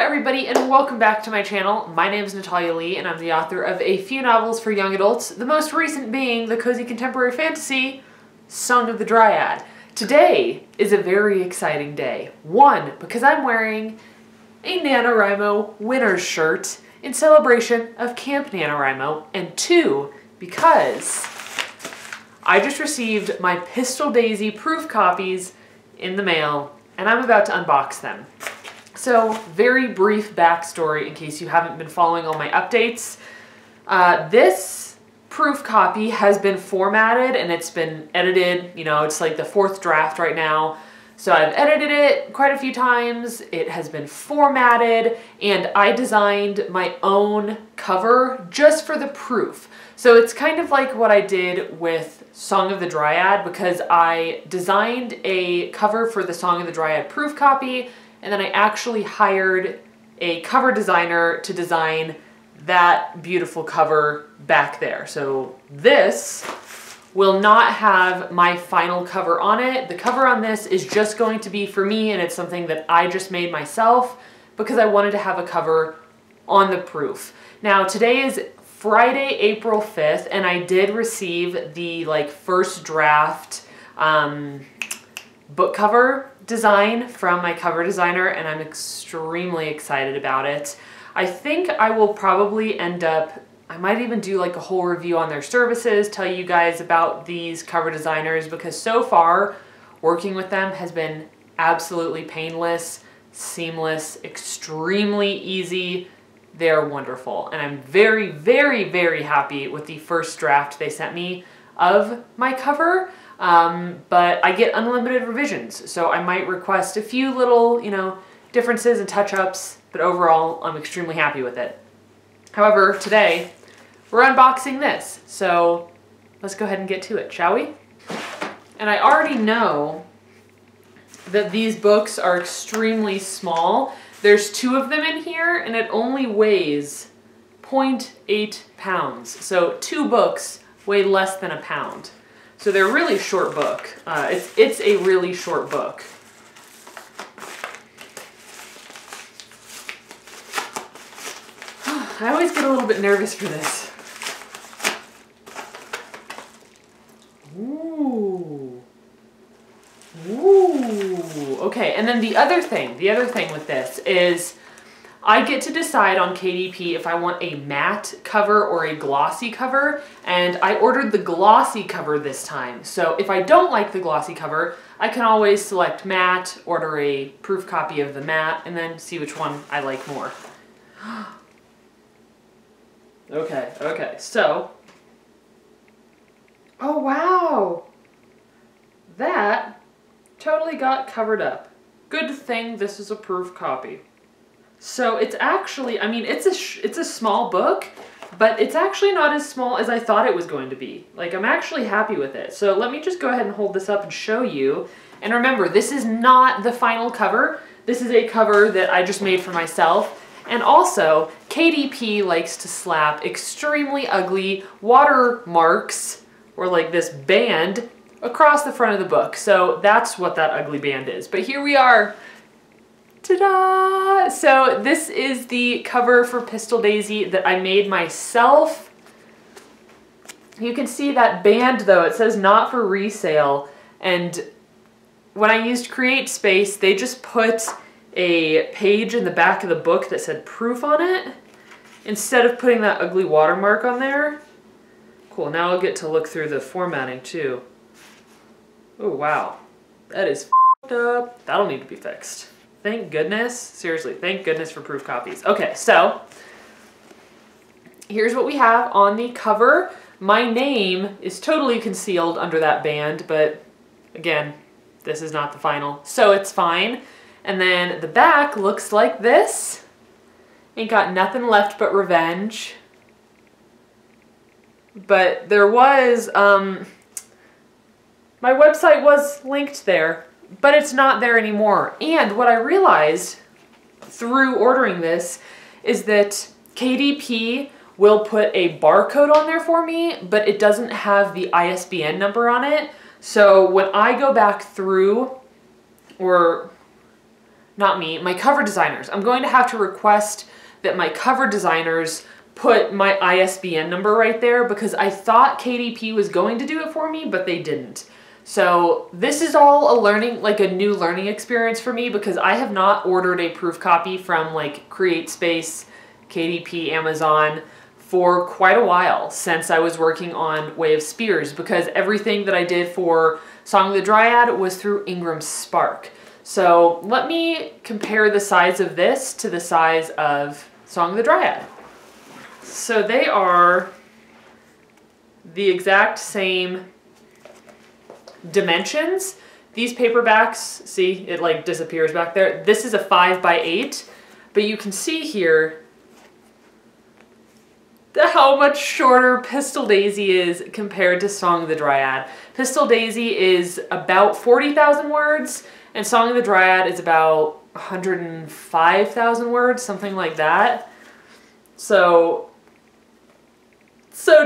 everybody and welcome back to my channel. My name is Natalia Lee and I'm the author of a few novels for young adults, the most recent being the cozy contemporary fantasy, Song of the Dryad. Today is a very exciting day. One, because I'm wearing a NaNoWriMo winner's shirt in celebration of Camp NaNoWriMo, and two, because I just received my Pistol Daisy proof copies in the mail and I'm about to unbox them. So, very brief backstory in case you haven't been following all my updates. This proof copy has been formatted and it's been edited. You know, it's like the 4th draft right now. So I've edited it quite a few times. It has been formatted and I designed my own cover just for the proof. So it's kind of like what I did with Song of the Dryad, because I designed a cover for the Song of the Dryad proof copy, and then I actually hired a cover designer to design that beautiful cover back there. So this will not have my final cover on it. The cover on this is just going to be for me, and it's something that I just made myself because I wanted to have a cover on the proof. Now today is Friday, April 5th, and I did receive the first draft book cover design from my cover designer, and I'm extremely excited about it. I think I will probably end up, I might even do like a whole review on their services, tell you guys about these cover designers, because so far working with them has been absolutely painless, seamless, extremely easy. They're wonderful, and I'm very, very, very happy with the first draft they sent me of my cover. But I get unlimited revisions, so I might request a few little, differences and touch-ups, but overall, I'm extremely happy with it. However, today, we're unboxing this, so let's go ahead and get to it, shall we? And I already know that these books are extremely small. There's 2 of them in here, and it only weighs 0.8 pounds. So 2 books weigh less than a pound. So they're a really short book. It's a really short book. I always get a little bit nervous for this. Ooh. Ooh. Okay, and then the other thing with this is I get to decide on KDP if I want a matte cover or a glossy cover, and I ordered the glossy cover this time. So if I don't like the glossy cover, I can always select matte, order a proof copy of the matte, and then see which one I like more. Okay, so, oh wow, that totally got covered up. Good thing this is a proof copy. So it's actually, it's a small book, but it's actually not as small as I thought it was going to be. I'm actually happy with it. So let me just go ahead and hold this up and show you. And remember, this is not the final cover. This is a cover that I just made for myself. And also, KDP likes to slap extremely ugly watermarks, or like this band, across the front of the book. So that's what that ugly band is. But here we are. Ta-da! So this is the cover for Pistol Daisy that I made myself. You can see that band though, it says not for resale. And when I used CreateSpace, they just put a page in the back of the book that said proof on it, instead of putting that ugly watermark on there. Cool, now I'll get to look through the formatting too. Oh wow, that is f***ed up. That'll need to be fixed. Thank goodness. Seriously, thank goodness for proof copies. Okay, so here's what we have on the cover. My name is totally concealed under that band, but again, this is not the final, so it's fine. And then the back looks like this. Ain't got nothing left but revenge. But there was, my website was linked there, but it's not there anymore. And what I realized through ordering this is that KDP will put a barcode on there for me, but it doesn't have the ISBN number on it. So when I go back through, or not me, my cover designers. I'm going to have to request that my cover designers put my ISBN number right there because I thought KDP was going to do it for me, but they didn't. So this is all a learning, like a new learning experience for me because I have not ordered a proof copy from like CreateSpace, KDP, Amazon for quite a while since I was working on Way of Spears because everything that I did for Song of the Dryad was through Ingram Spark. So let me compare the size of this to the size of Song of the Dryad. So they are the exact same dimensions. These paperbacks, see, it like disappears back there. This is a 5x8, but you can see here how much shorter Pistol Daisy is compared to Song of the Dryad. Pistol Daisy is about 40,000 words, and Song of the Dryad is about 105,000 words, something like that. So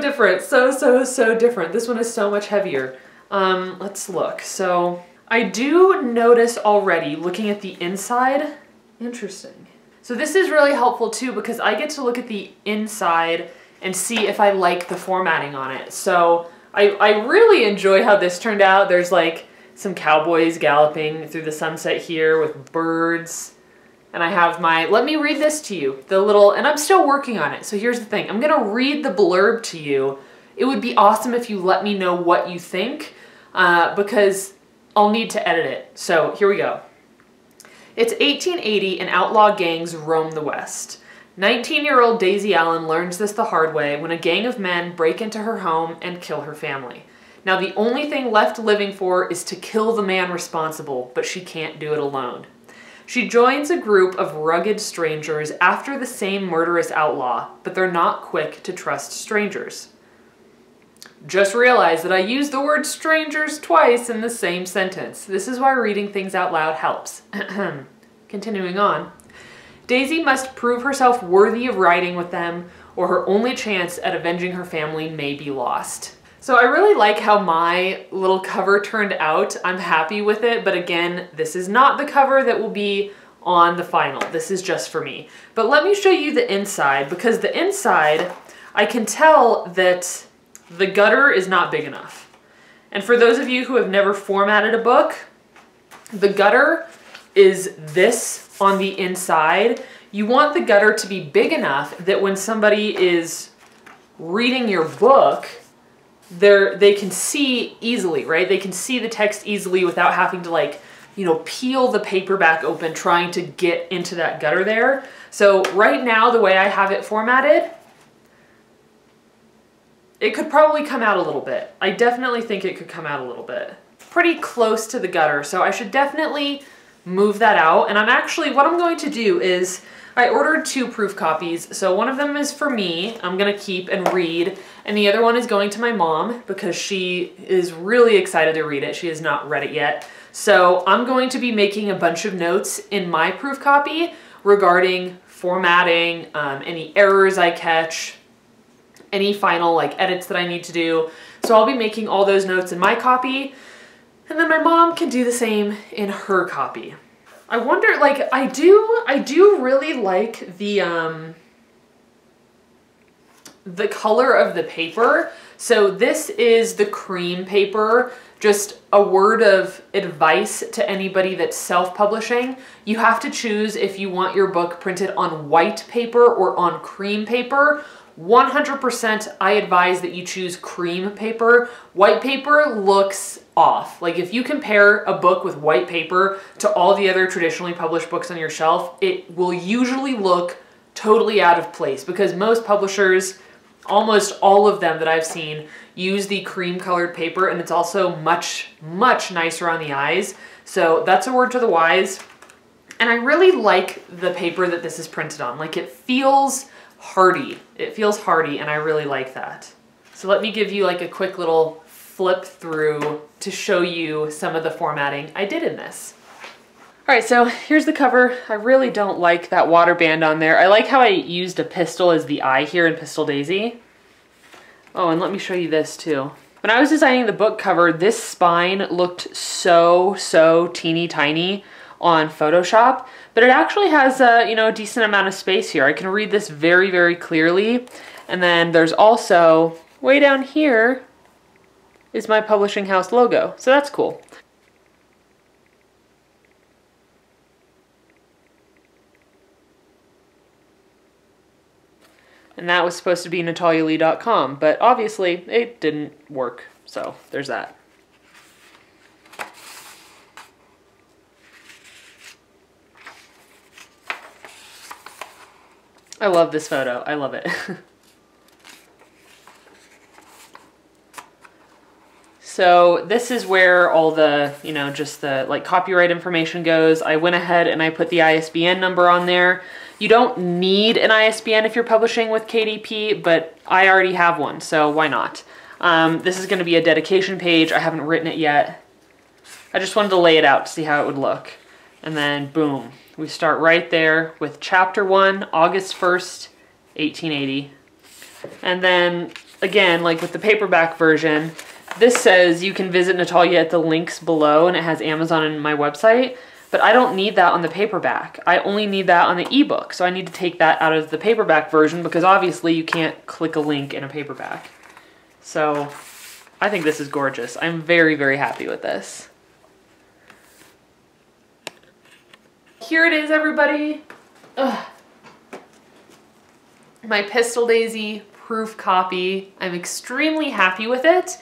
different, so different. This one is so much heavier. Let's look. So I do notice already, looking at the inside, interesting. So this is really helpful too because I get to look at the inside and see if I like the formatting on it. So I really enjoy how this turned out. There's like some cowboys galloping through the sunset here with birds. And I have my, let me read this to you, the little, and I'm still working on it. So here's the thing, I'm gonna read the blurb to you. It would be awesome if you let me know what you think because I'll need to edit it. So here we go. It's 1880 and outlaw gangs roam the West. 19-year-old Daisy Allen learns this the hard way when a gang of men break into her home and kill her family. Now the only thing left living for is to kill the man responsible, but she can't do it alone. She joins a group of rugged strangers after the same murderous outlaw, but they're not quick to trust strangers. Just realized that I used the word strangers twice in the same sentence. This is why reading things out loud helps. Continuing on. Daisy must prove herself worthy of riding with them, or her only chance at avenging her family may be lost. So I really like how my little cover turned out. I'm happy with it, but again, this is not the cover that will be on the final. This is just for me. But let me show you the inside, because the inside, I can tell that the gutter is not big enough. And for those of you who have never formatted a book, the gutter is this on the inside. You want the gutter to be big enough that when somebody is reading your book, they can see easily, right? They can see the text easily without having to like, you know, peel the paperback open trying to get into that gutter there. So right now, the way I have it formatted, it could probably come out a little bit. I definitely think it could come out a little bit. Pretty close to the gutter, so I should definitely move that out. And what I'm going to do is, I ordered 2 proof copies, so one of them is for me, I'm gonna keep and read, and the other one is going to my mom because she is really excited to read it. She has not read it yet. So I'm going to be making a bunch of notes in my proof copy regarding formatting, any errors I catch, any final like edits that I need to do. So I'll be making all those notes in my copy, and then my mom can do the same in her copy. I wonder, like, I do really like the color of the paper. So this is the cream paper. Just a word of advice to anybody that's self-publishing. You have to choose if you want your book printed on white paper or on cream paper. 100% I advise that you choose cream paper. White paper looks off. Like if you compare a book with white paper to all the other traditionally published books on your shelf, it will usually look totally out of place because most publishers, almost all of them that I've seen, use the cream colored paper, and it's also much, much nicer on the eyes. So that's a word to the wise. And I really like the paper that this is printed on. Like it feels hardy. It feels hardy, and I really like that. So let me give you like a quick little flip through to show you some of the formatting I did in this. All right, so here's the cover. I really don't like that water band on there. I like how I used a pistol as the eye here in Pistol Daisy. Oh, and let me show you this too. When I was designing the book cover, this spine looked so teeny tiny on Photoshop, but it actually has a, you know, a decent amount of space here. I can read this very, very clearly. And then there's also, way down here, is my publishing house logo. So that's cool. And that was supposed to be NataliaLeigh.com, but obviously it didn't work. So there's that. I love this photo. I love it. So this is where all the, you know, just the like copyright information goes. I went ahead and I put the ISBN number on there. You don't need an ISBN if you're publishing with KDP, but I already have one, so why not? This is going to be a dedication page. I haven't written it yet. I just wanted to lay it out to see how it would look. And then boom, we start right there with chapter 1, August 1st, 1880. And then again, like with the paperback version, this says you can visit Natalia at the links below, and it has Amazon and my website, but I don't need that on the paperback. I only need that on the ebook, so I need to take that out of the paperback version because obviously you can't click a link in a paperback. So I think this is gorgeous. I'm very, very happy with this. Here it is, everybody. Ugh. My Pistol Daisy proof copy. I'm extremely happy with it.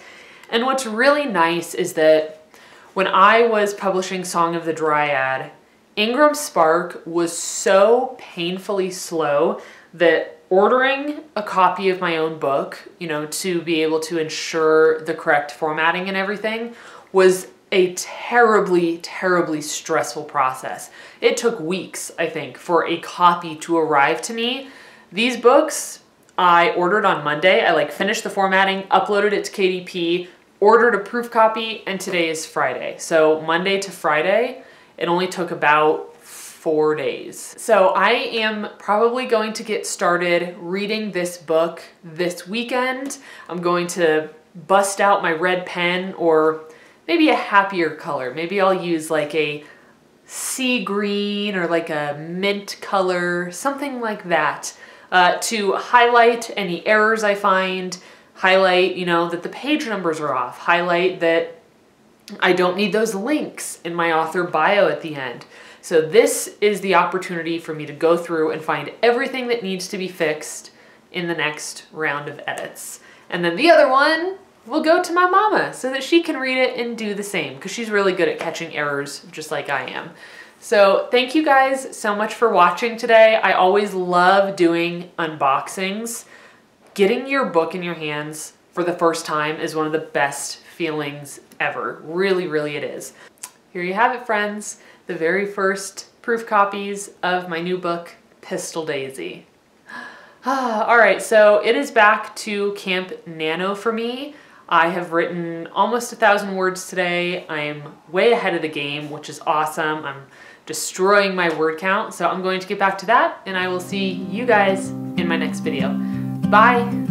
And what's really nice is that when I was publishing Song of the Dryad, Ingram Spark was so painfully slow that ordering a copy of my own book, you know, to be able to ensure the correct formatting and everything was a terribly, terribly stressful process. It took weeks, I think, for a copy to arrive to me. These books I ordered on Monday. I finished the formatting, uploaded it to KDP, ordered a proof copy, and today is Friday. So Monday to Friday, it only took about 4 days. So I am probably going to get started reading this book this weekend. I'm going to bust out my red pen, or maybe a happier color. Maybe I'll use like a sea green or like a mint color, something like that, to highlight any errors I find, highlight, you know, that the page numbers are off, highlight that I don't need those links in my author bio at the end. So this is the opportunity for me to go through and find everything that needs to be fixed in the next round of edits. And then the other one will go to my mama so that she can read it and do the same, because she's really good at catching errors just like I am. So thank you guys so much for watching today. I always love doing unboxings. Getting your book in your hands for the first time is one of the best feelings ever. Really, really it is. Here you have it, friends. The very first proof copies of my new book, Pistol Daisy. All right, so it is back to Camp Nano for me. I have written almost 1,000 words today. I am way ahead of the game, which is awesome. I'm destroying my word count, so I'm going to get back to that, and I will see you guys in my next video. Bye!